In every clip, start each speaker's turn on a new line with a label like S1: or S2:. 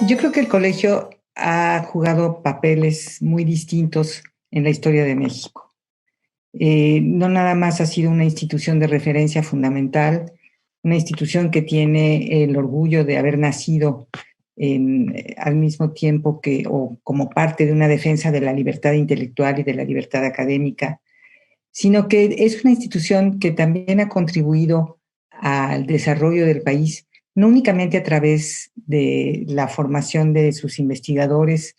S1: Yo creo que el colegio ha jugado papeles muy distintos en la historia de México. No nada más ha sido una institución de referencia fundamental, una institución que tiene el orgullo de haber nacido al mismo tiempo que, o como parte de una defensa de la libertad intelectual y de la libertad académica, sino que es una institución que también ha contribuido al desarrollo del país, no únicamente a través de la formación de sus investigadores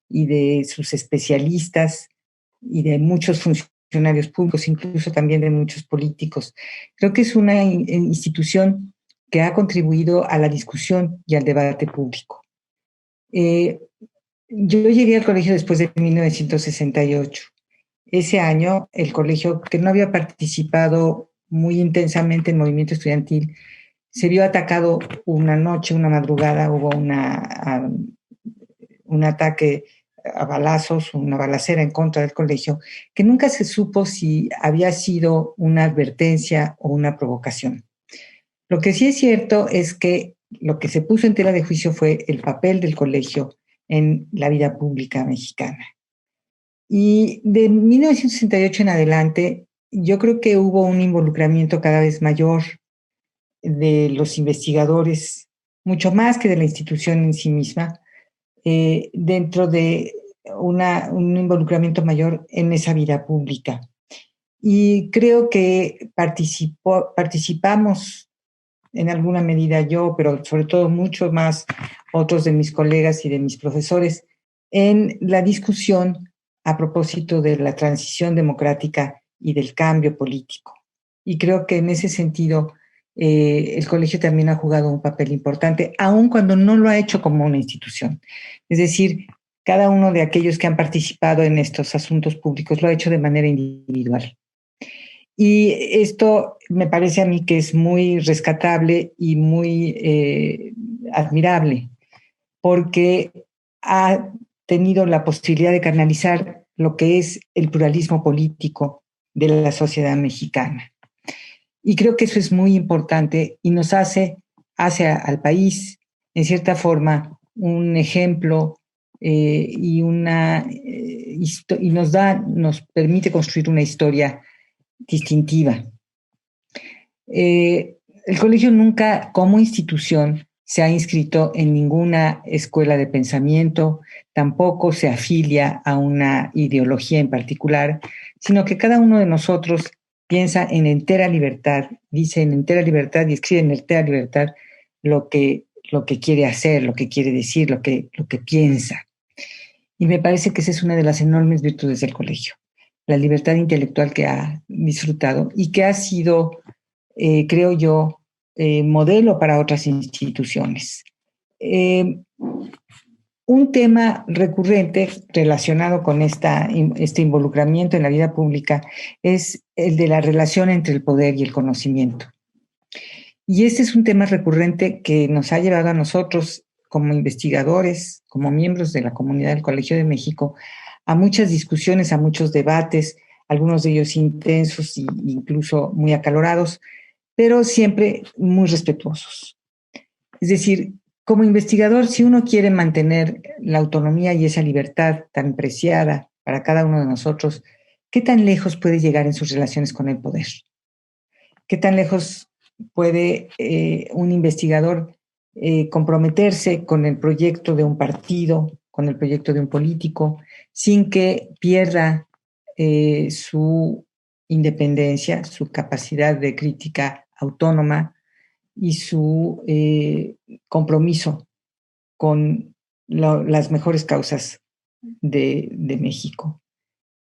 S1: y de sus especialistas y de muchos funcionarios públicos, incluso también de muchos políticos. Creo que es una institución que ha contribuido a la discusión y al debate público. Eh, yo llegué al colegio después de 1968. Ese año, el colegio, que no había participado muy intensamente en movimiento estudiantil, se vio atacado una noche, una madrugada, hubo un ataque a balazos, una balacera en contra del colegio, que nunca se supo si había sido una advertencia o una provocación. Lo que sí es cierto es que lo que se puso en tela de juicio fue el papel del colegio en la vida pública mexicana. Y de 1968 en adelante, yo creo que hubo un involucramiento cada vez mayor de los investigadores, mucho más que de la institución en sí misma, dentro de un involucramiento mayor en esa vida pública. Y creo que participamos en alguna medida yo, pero sobre todo mucho más otros de mis colegas y de mis profesores, en la discusión a propósito de la transición democrática y del cambio político. Y creo que en ese sentido el colegio también ha jugado un papel importante, aun cuando no lo ha hecho como una institución. Es decir, cada uno de aquellos que han participado en estos asuntos públicos lo ha hecho de manera individual. Y esto me parece a mí que es muy rescatable y muy admirable, porque ha tenido la posibilidad de canalizar lo que es el pluralismo político de la sociedad mexicana. Y creo que eso es muy importante y nos hace al país, en cierta forma, un ejemplo y nos permite construir una historia distintiva. El colegio nunca, como institución, se ha inscrito en ninguna escuela de pensamiento, tampoco se afilia a una ideología en particular, sino que cada uno de nosotros piensa en entera libertad, dice en entera libertad y escribe en entera libertad lo que quiere hacer, lo que quiere decir, lo que piensa. Y me parece que esa es una de las enormes virtudes del colegio, la libertad intelectual que ha disfrutado y que ha sido, creo yo, modelo para otras instituciones. Un tema recurrente relacionado con este involucramiento en la vida pública es el de la relación entre el poder y el conocimiento. Y este es un tema recurrente que nos ha llevado a nosotros como investigadores, como miembros de la comunidad del Colegio de México, a muchas discusiones, a muchos debates, algunos de ellos intensos e incluso muy acalorados, pero siempre muy respetuosos. Es decir, como investigador, si uno quiere mantener la autonomía y esa libertad tan preciada para cada uno de nosotros, ¿qué tan lejos puede llegar en sus relaciones con el poder? ¿Qué tan lejos puede un investigador comprometerse con el proyecto de un partido, con el proyecto de un político, sin que pierda su independencia, su capacidad de crítica autónoma y su compromiso con las mejores causas de México?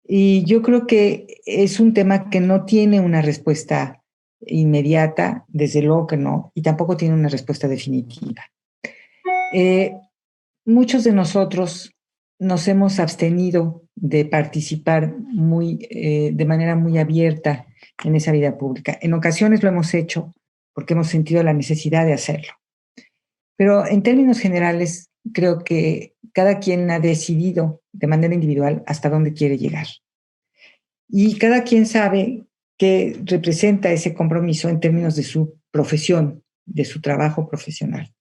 S1: Y yo creo que es un tema que no tiene una respuesta inmediata, desde luego que no, y tampoco tiene una respuesta definitiva. Muchos de nosotros nos hemos abstenido de participar de manera muy abierta en esa vida pública. En ocasiones lo hemos hecho porque hemos sentido la necesidad de hacerlo. Pero en términos generales, creo que cada quien ha decidido de manera individual hasta dónde quiere llegar. Y cada quien sabe qué representa ese compromiso en términos de su profesión, de su trabajo profesional.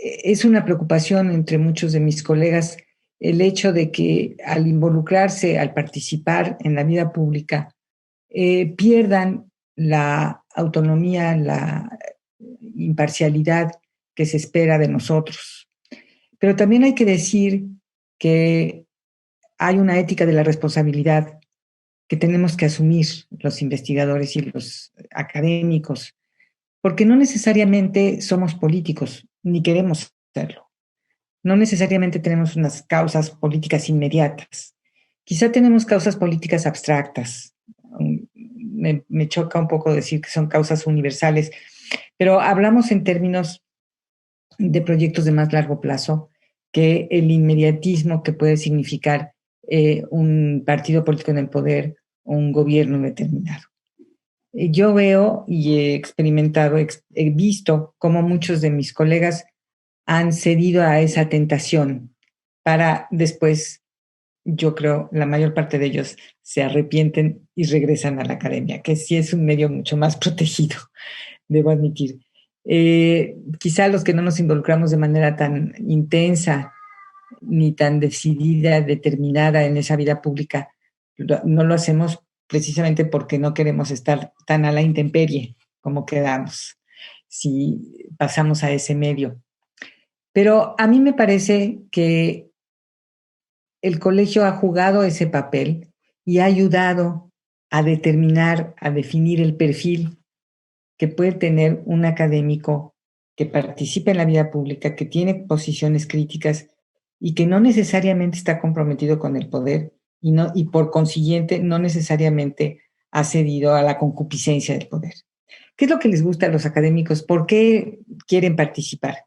S1: es una preocupación entre muchos de mis colegas el hecho de que al involucrarse, al participar en la vida pública, pierdan la autonomía, la imparcialidad que se espera de nosotros. Pero también hay que decir que hay una ética de la responsabilidad que tenemos que asumir los investigadores y los académicos, porque no necesariamente somos políticos, ni queremos serlo. No necesariamente tenemos unas causas políticas inmediatas. Quizá tenemos causas políticas abstractas. Me choca un poco decir que son causas universales, pero hablamos en términos de proyectos de más largo plazo que el inmediatismo que puede significar un partido político en el poder o un gobierno determinado. Yo veo y he experimentado, he visto cómo muchos de mis colegas han cedido a esa tentación para después, yo creo, la mayor parte de ellos se arrepienten y regresan a la academia, que sí es un medio mucho más protegido, debo admitir. Quizá los que no nos involucramos de manera tan intensa ni tan decidida, determinada en esa vida pública, no lo hacemos precisamente porque no queremos estar tan a la intemperie como quedamos si pasamos a ese medio. Pero a mí me parece que el colegio ha jugado ese papel y ha ayudado a determinar, a definir el perfil que puede tener un académico que participa en la vida pública, que tiene posiciones críticas y que no necesariamente está comprometido con el poder y por consiguiente no necesariamente ha cedido a la concupiscencia del poder. ¿Qué es lo que les gusta a los académicos? ¿Por qué quieren participar?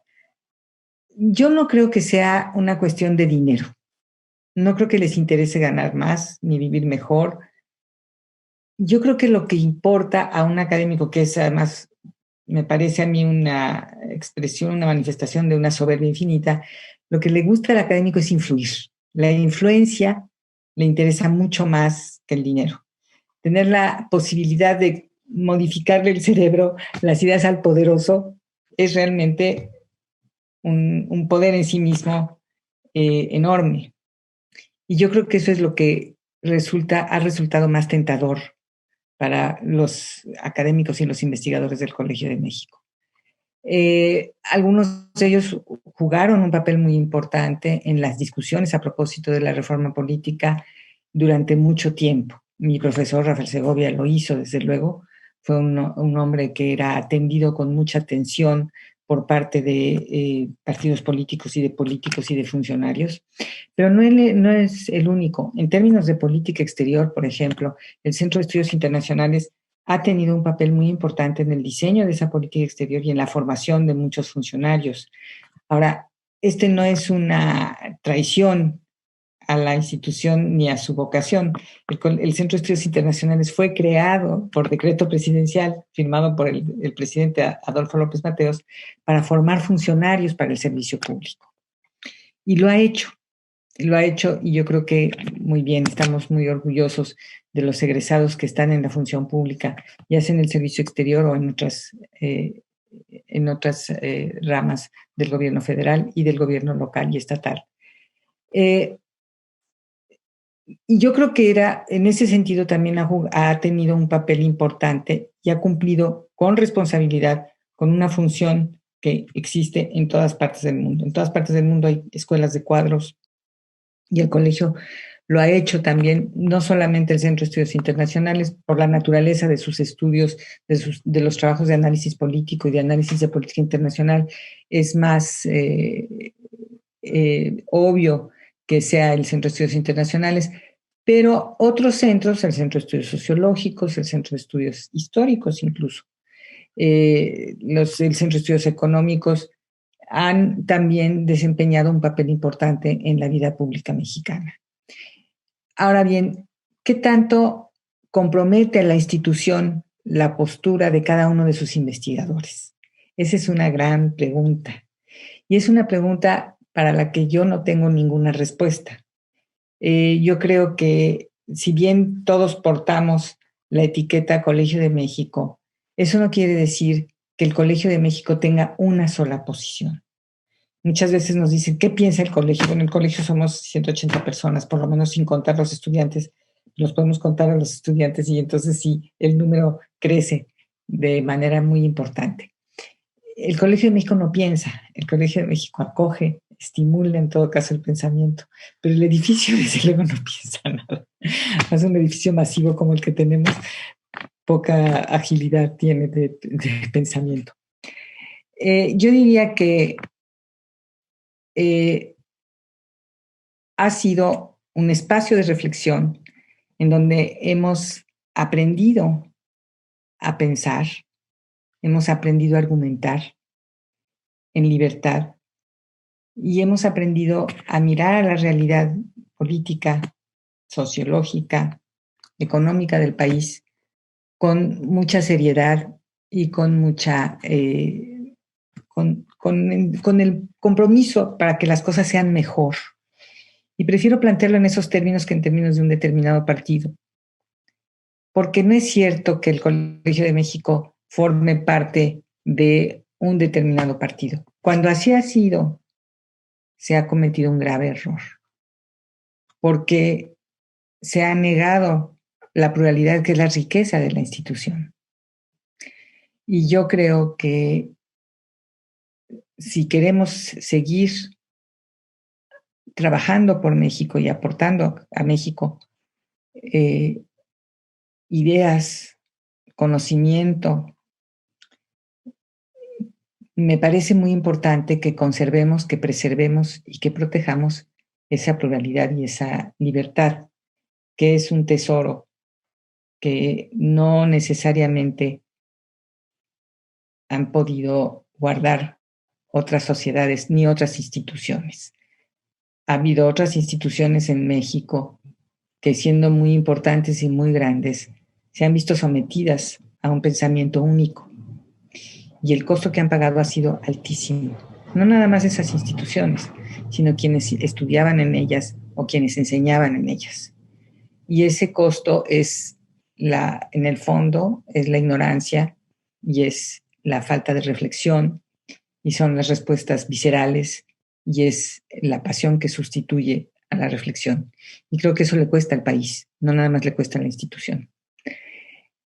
S1: Yo no creo que sea una cuestión de dinero. No creo que les interese ganar más ni vivir mejor. Yo creo que lo que importa a un académico, que es además, me parece a mí una expresión, una manifestación de una soberbia infinita, lo que le gusta al académico es influir. La influencia le interesa mucho más que el dinero. Tener la posibilidad de modificarle el cerebro, las ideas al poderoso, es realmente un poder en sí mismo enorme. Y yo creo que eso es lo que ha resultado más tentador para los académicos y los investigadores del Colegio de México. Algunos de ellos jugaron un papel muy importante en las discusiones a propósito de la reforma política durante mucho tiempo. Mi profesor Rafael Segovia lo hizo, desde luego. Fue un hombre que era atendido con mucha atención por parte de partidos políticos y de políticos y de funcionarios, pero no es el único. En términos de política exterior, por ejemplo, el Centro de Estudios Internacionales ha tenido un papel muy importante en el diseño de esa política exterior y en la formación de muchos funcionarios. Ahora, este no es una traición a la institución ni a su vocación. El Centro de Estudios Internacionales fue creado por decreto presidencial firmado por el presidente Adolfo López Mateos para formar funcionarios para el servicio público. Y lo ha hecho y yo creo que muy bien, estamos muy orgullosos de los egresados que están en la función pública, ya sea en el servicio exterior o en otras ramas del gobierno federal y del gobierno local y estatal. Y yo creo que en ese sentido también ha tenido un papel importante y ha cumplido con responsabilidad con una función que existe en todas partes del mundo. En todas partes del mundo hay escuelas de cuadros y el colegio lo ha hecho también, no solamente el Centro de Estudios Internacionales, por la naturaleza de sus estudios, de los trabajos de análisis político y de análisis de política internacional, es más obvio que sea el Centro de Estudios Internacionales, pero otros centros, el Centro de Estudios Sociológicos, el Centro de Estudios Históricos incluso, el Centro de Estudios Económicos, han también desempeñado un papel importante en la vida pública mexicana. Ahora bien, ¿qué tanto compromete a la institución la postura de cada uno de sus investigadores? Esa es una gran pregunta. Y es una pregunta para la que yo no tengo ninguna respuesta. Yo creo que si bien todos portamos la etiqueta Colegio de México, eso no quiere decir que el Colegio de México tenga una sola posición. Muchas veces nos dicen, ¿qué piensa el colegio? Bueno, en el colegio somos 180 personas, por lo menos sin contar los estudiantes. Los podemos contar a los estudiantes y entonces sí, el número crece de manera muy importante. El Colegio de México no piensa, el Colegio de México acoge, estimula en todo caso el pensamiento, pero el edificio desde luego no piensa nada. Es un edificio masivo como el que tenemos, poca agilidad tiene de pensamiento. Yo diría que ha sido un espacio de reflexión en donde hemos aprendido a pensar, hemos aprendido a argumentar en libertad y hemos aprendido a mirar a la realidad política, sociológica, económica del país con mucha seriedad y con mucha con el compromiso para que las cosas sean mejor. Y prefiero plantearlo en esos términos que en términos de un determinado partido, porque no es cierto que el Colegio de México forme parte de un determinado partido. Cuando así ha sido, se ha cometido un grave error, porque se ha negado la pluralidad que es la riqueza de la institución. Y yo creo que si queremos seguir trabajando por México y aportando a México ideas, conocimiento, me parece muy importante que conservemos, que preservemos y que protejamos esa pluralidad y esa libertad, que es un tesoro que no necesariamente han podido guardar otras sociedades ni otras instituciones. Ha habido otras instituciones en México que, siendo muy importantes y muy grandes, se han visto sometidas a un pensamiento único y el costo que han pagado ha sido altísimo. No nada más esas instituciones, sino quienes estudiaban en ellas o quienes enseñaban en ellas. Y ese costo es en el fondo, es la ignorancia y es la falta de reflexión y son las respuestas viscerales y es la pasión que sustituye a la reflexión. Y creo que eso le cuesta al país, no nada más le cuesta a la institución.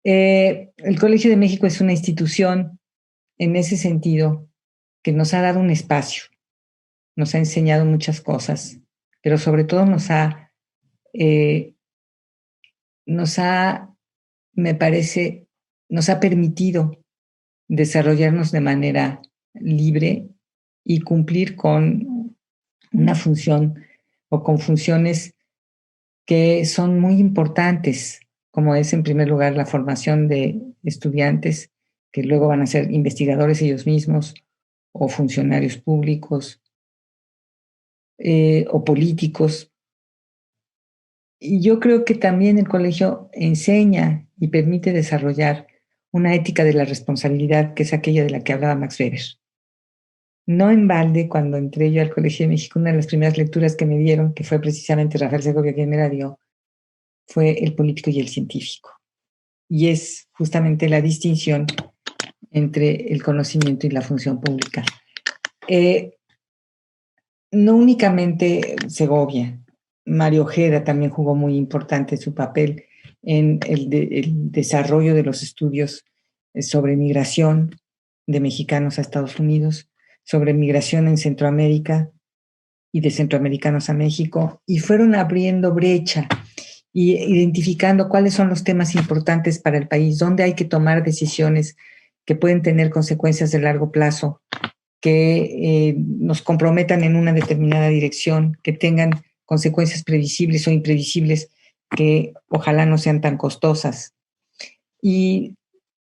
S1: El Colegio de México es una institución en ese sentido que nos ha dado un espacio, nos ha enseñado muchas cosas, pero sobre todo nos ha, me parece, nos ha permitido desarrollarnos de manera libre y cumplir con una función o con funciones que son muy importantes, como es en primer lugar la formación de estudiantes que luego van a ser investigadores ellos mismos o funcionarios públicos o políticos. Y yo creo que también el colegio enseña y permite desarrollar una ética de la responsabilidad, que es aquella de la que hablaba Max Weber. No en balde, cuando entré yo al Colegio de México, una de las primeras lecturas que me dieron, que fue precisamente Rafael Segovia quien me la dio, fue El político y el científico. Y es justamente la distinción entre el conocimiento y la función pública. No únicamente Segovia, Mario Ojeda también jugó muy importante su papel en el desarrollo de los estudios sobre migración de mexicanos a Estados Unidos, sobre migración en Centroamérica y de centroamericanos a México, y fueron abriendo brecha y identificando cuáles son los temas importantes para el país, dónde hay que tomar decisiones que pueden tener consecuencias de largo plazo, que nos comprometan en una determinada dirección, que tengan consecuencias previsibles o imprevisibles, que ojalá no sean tan costosas. Y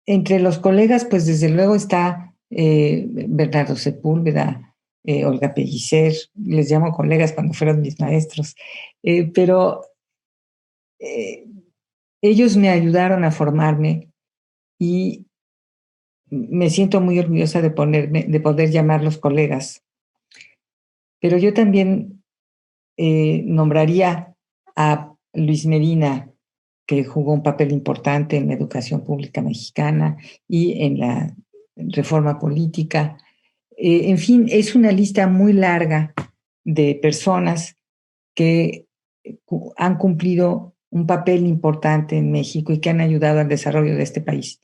S1: entre los colegas, pues desde luego está Bernardo Sepúlveda, Olga Pellicer, les llamo colegas cuando fueron mis maestros, pero ellos me ayudaron a formarme y me siento muy orgullosa de poder llamarlos colegas. Pero yo también nombraría a Luis Medina, que jugó un papel importante en la educación pública mexicana y en la reforma política. En fin, es una lista muy larga de personas que han cumplido un papel importante en México y que han ayudado al desarrollo de este país.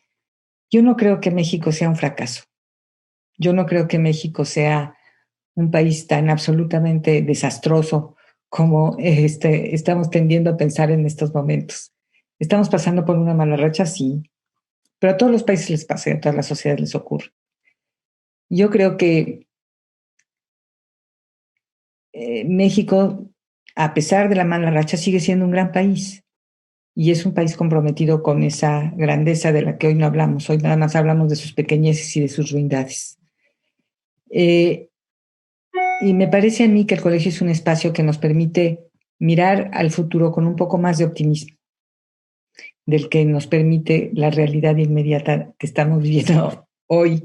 S1: Yo no creo que México sea un fracaso. Yo no creo que México sea un país tan absolutamente desastroso como estamos tendiendo a pensar en estos momentos. Estamos pasando por una mala racha, sí, pero a todos los países les pasa y a todas las sociedades les ocurre. Yo creo que México, a pesar de la mala racha, sigue siendo un gran país y es un país comprometido con esa grandeza de la que hoy no hablamos. Hoy nada más hablamos de sus pequeñeces y de sus ruindades. Y me parece a mí que el colegio es un espacio que nos permite mirar al futuro con un poco más de optimismo del que nos permite la realidad inmediata que estamos viviendo hoy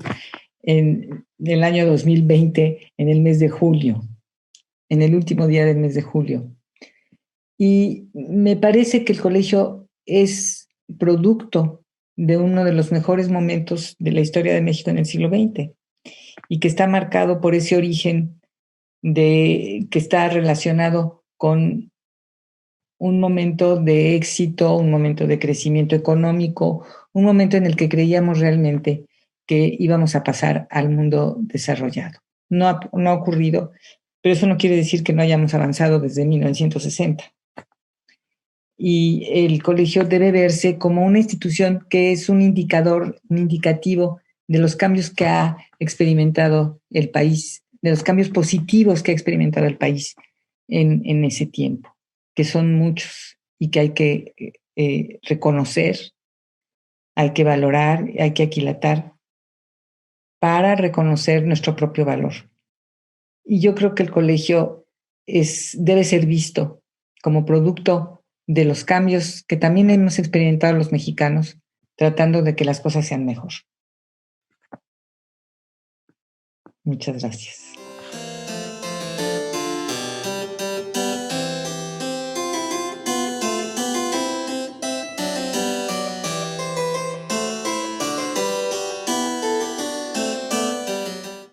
S1: en el año 2020, en el mes de julio, en el último día del mes de julio. Y me parece que el colegio es producto de uno de los mejores momentos de la historia de México en el siglo XX y que está marcado por ese origen que está relacionado con un momento de éxito, un momento de crecimiento económico, un momento en el que creíamos realmente que íbamos a pasar al mundo desarrollado. No ha ocurrido, pero eso no quiere decir que no hayamos avanzado desde 1960. Y el colegio debe verse como una institución que es un indicador, un indicativo de los cambios que ha experimentado el país, de los cambios positivos que ha experimentado el país en ese tiempo, que son muchos y que hay que reconocer, hay que valorar, hay que aquilatar para reconocer nuestro propio valor. Y yo creo que el colegio debe ser visto como producto de los cambios que también hemos experimentado los mexicanos, tratando de que las cosas sean mejor. Muchas gracias.